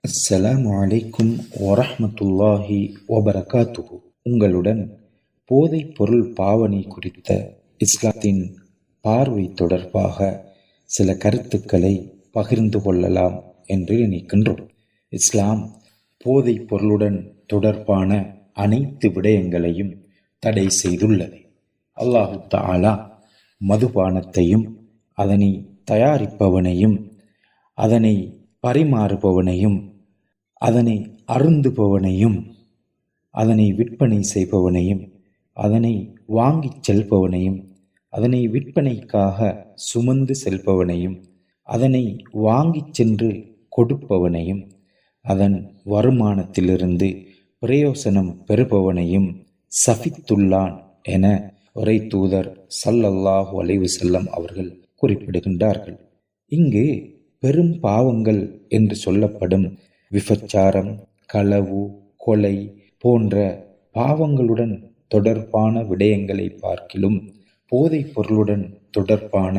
அஸ்ஸலாமு அலைக்கும் வரஹ்மத்துல்லாஹி வபரகாத்துஹு. உங்களுடன் போதைப் பொருள் பாவனை குறித்த இஸ்லாத்தின் பார்வை தொடர்பாக சில கருத்துக்களை பகிர்ந்து கொள்ளலாம் என்று நினைக்கின்றோம். இஸ்லாம் போதைப் பொருளுடன் தொடர்பான அனைத்து விடயங்களையும் தடை செய்துள்ளது. அல்லாஹு தஆலா மதுபானத்தையும் அதனை தயாரிப்பவனையும் அதனை பரிமாறுபவனையும் அதனை அருந்துபவனையும் அதனை விற்பனை செய்பவனையும் அதனை வாங்கிச் செல்பவனையும் அதனை விற்பனைக்காக சுமந்து செல்பவனையும் அதனை வாங்கிச் சென்று கொடுப்பவனையும் அதன் வருமானத்திலிருந்து பிரயோசனம் பெறுபவனையும் சஃபித்துள்ளான் என உரை தூதர் ஸல்லல்லாஹு அலைஹி வஸல்லம் அவர்கள் குறிப்பிடுகின்றார்கள். இங்கு பெரும் பாவங்கள் என்று சொல்லப்படும் விபச்சாரம், களவு, கொலை போன்ற பாவங்களுடன் தொடர்பான விடயங்களை பார்க்கிலும் போதைப் பொருளுடன் தொடர்பான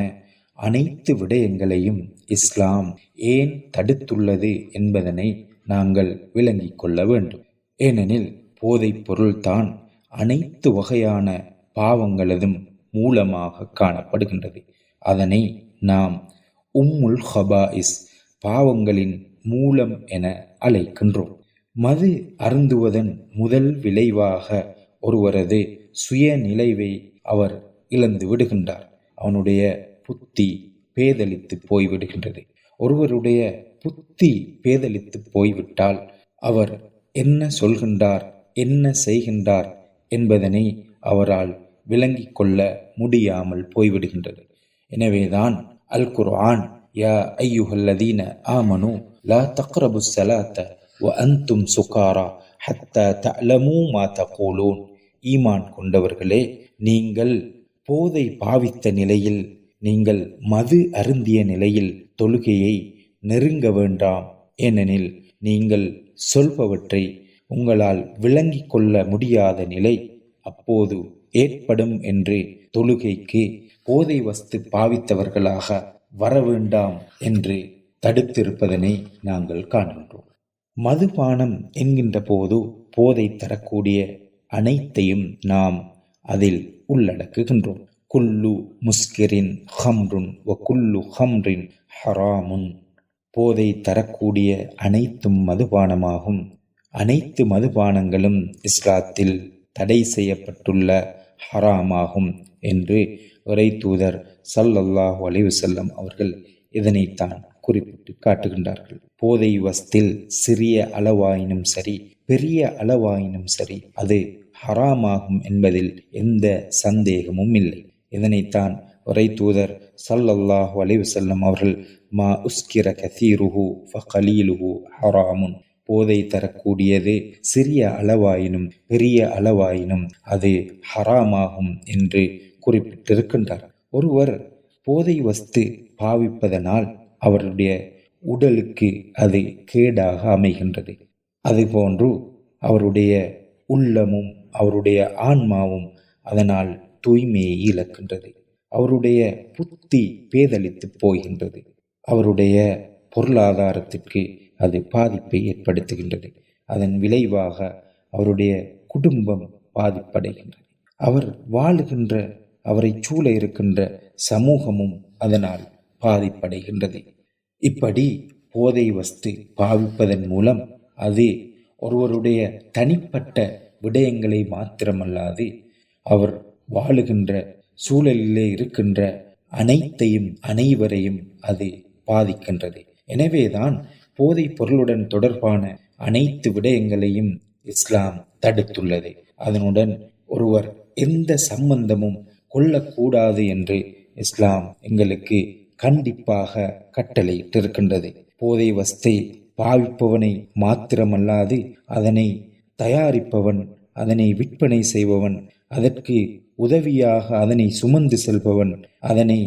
அனைத்து விடயங்களையும் இஸ்லாம் ஏன் தடுத்துள்ளது என்பதனை நாங்கள் விளங்கிக் கொள்ள வேண்டும். ஏனெனில் போதைப் பொருள்தான் அனைத்து வகையான பாவங்களதும் மூலமாக காணப்படுகின்றது. அதனை நாம் உம்முல் ஹபாயிஸ், பாவங்களின் மூலம் என அழைக்கின்றோம். மது அருந்துவதன் முதல் விளைவாக ஒருவரது சுயநிலைவை அவர் இழந்து விடுகின்றார். அவனுடைய புத்தி பேதலித்து போய்விடுகின்றது. ஒருவருடைய புத்தி பேதலித்து போய்விட்டால் அவர் என்ன சொல்கின்றார், என்ன செய்கின்றார் என்பதனை அவரால் விளங்கிக் கொள்ள முடியாமல் போய்விடுகின்றது. எனவேதான் அல் குர்ஆன் யா ஐயுஹல்லதீன ஆமனு லா தக்ரபுஸ் ஸலாத்த வ அன்தும் சுகாரா ஹத்தா தஅலமூ மா தகூலூன், ஈமான் கொண்டவர்களே, நீங்கள் போதை பாவித்த நிலையில், நீங்கள் மது அருந்திய நிலையில் தொழுகையை நெருங்க வேண்டாம், ஏனெனில் நீங்கள் சொல்பவற்றை உங்களால் விளங்கிக் கொள்ள முடியாத நிலை அப்போது ஏற்படும் என்று தொழுகைக்கு போதை வஸ்து பாவித்தவர்களாக வரவேண்டாம் என்று தடுத்திருப்பதனை நாங்கள் காண்கின்றோம். மதுபானம் என்கின்ற போது போதை தரக்கூடிய அனைத்தையும் நாம் அதில் உள்ளடக்குகின்றோம். குல்லு முஸ்கிரின் ஹம்ருன் வ குல்லு ஹம்ரின் ஹராமுன், போதை தரக்கூடிய அனைத்தும் மதுபானமாகும். அனைத்து மதுபானங்களும் இஸ்லாத்தில் தடை செய்யப்பட்டுள்ள ஹராமாகும் என்று உரை தூதர் ஸல்லல்லாஹு அலைஹி வஸல்லம் அவர்கள் இதனைத்தான் குறிப்பிட்டு காட்டுகின்றார்கள். போதை வஸ்தில் சிறிய அளவாயினும் சரி, பெரிய அளவாயினும் சரி, அது ஹராமாகும் என்பதில் எந்த சந்தேகமும் இல்லை. இதனைத்தான் உரை தூதர் ஸல்லல்லாஹு அலைஹி வஸல்லம் அவர்கள் மா உஸ்கிர கஸீருஹு ஃபகலீலுஹு ஹராமுன், போதை தரக்கூடியது சிறிய அளவாயினும் பெரிய அளவாயினும் அது ஹராமாகும் என்று குறிப்பிட்டிருக்கின்றார். ஒருவர் போதை வஸ்து பாவிப்பதனால் அவருடைய உடலுக்கு அது கேடாக அமைகின்றது. அதுபோன்று அவருடைய உள்ளமும் அவருடைய ஆன்மாவும் அதனால் தூய்மையை இழக்கின்றது. அவருடைய புத்தி பேதலித்து போகின்றது. அவருடைய பொருளாதாரத்திற்கு அது பாதிப்பை ஏற்படுத்துகின்றது. அதன் விளைவாக அவருடைய குடும்பம் பாதிப்படைகின்றது. அவர் வாழுகின்ற, அவரை சூழ இருக்கின்ற சமூகமும் அதனால் பாதிப்படைகின்றது. இப்படி போதை வஸ்து பாவிப்பதன் மூலம் அது ஒருவருடைய தனிப்பட்ட விடயங்களை மாத்திரமல்லாது அவர் வாழுகின்ற சூழலிலே இருக்கின்ற அனைத்தையும் அனைவரையும் அது பாதிக்கின்றது. எனவேதான் போதை பொருளுடன் தொடர்பான அனைத்து விடயங்களையும் இஸ்லாம் தடுத்துள்ளது. அதனுடன் ஒருவர் எந்த சம்பந்தமும் கொள்ளக்கூடாது என்று இஸ்லாம் எங்களுக்கு கண்டிப்பாக கட்டளையிட்டிருக்கின்றது. போதை வஸ்தை பாவிப்பவனை மாத்திரமல்லாது அதனை தயாரிப்பவன், அதனை விற்பனை செய்பவன், அதற்கு உதவியாக அதனை சுமந்து செல்பவன், அதனை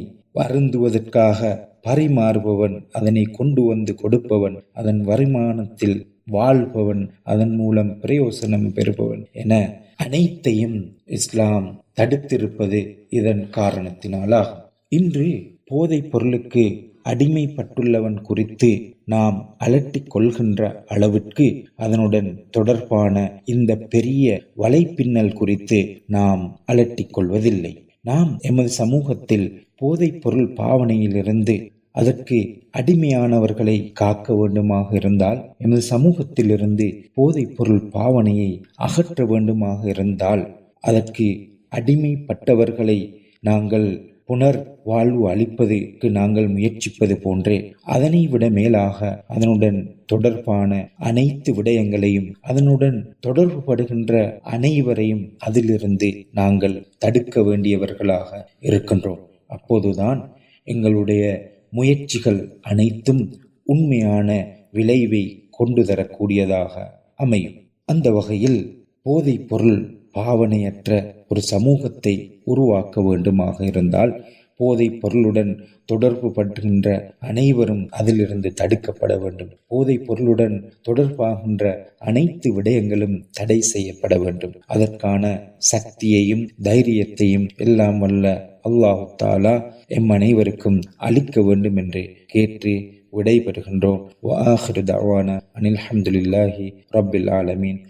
அருந்துவதற்காக பரிமாறுபவன், அதனை கொண்டு வந்து கொடுப்பவன், அதன் வருமானத்தில் வாழ்பவன், அதன் மூலம் பிரயோசனம் பெறுபவன் என அனைத்தையும் இஸ்லாம் தடுத்திருப்பது இதன் காரணத்தினாலாகும். இன்று போதைப் பொருளுக்கு அடிமைப்பட்டுள்ளவன் குறித்து நாம் அலட்டிக் கொள்கின்ற அளவிற்கு அதனுடன் தொடர்பான இந்த பெரிய வலைப்பின்னல் குறித்து நாம் அலட்டிக் கொள்வதில்லை. நாம் எமது சமூகத்தில் போதைப் பொருள் பாவனையிலிருந்து அதற்கு அடிமையானவர்களை காக்க வேண்டுமாக இருந்தால், எமது சமூகத்திலிருந்து போதைப் பொருள் பாவனையை அகற்ற வேண்டுமாக இருந்தால், அதற்கு அடிமைப்பட்டவர்களை நாங்கள் புனர் வாழ்வு அளிப்பதற்கு நாங்கள் முயற்சிப்பது போன்றே அதனை விட மேலாக அதனுடன் தொடர்பான அனைத்து விடயங்களையும் அதனுடன் தொடர்பு படுகின்ற அனைவரையும் அதிலிருந்து நாங்கள் தடுக்க வேண்டியவர்களாக இருக்கின்றோம். அப்போதுதான் எங்களுடைய முயற்சிகள் அனைத்தும் உண்மையான விளைவை கொண்டு தரக்கூடியதாக அமையும். அந்த வகையில் போதைப் பொருள் பாவனையற்ற ஒரு சமூகத்தை உருவாக்க வேண்டுமாக இருந்தால், போதைப் பொருளுடன் தொடர்பு படுகின்ற அனைவரும் அதிலிருந்து தடுக்கப்பட வேண்டும். போதைப் பொருளுடன் தொடர்பாகின்ற அனைத்து விடயங்களும் தடை செய்யப்பட வேண்டும். அதற்கான சக்தியையும் தைரியத்தையும் எல்லாம் வல்ல அல்லாஹு தஆலா எம் அனைவருக்கும் அளிக்க வேண்டும் என்று கேட்டு விடைபெறுகின்றோம். வ ஆகிரு தஅவானா அனில் ஹம்துலில்லாஹி ரப்பில் ஆலமீன்.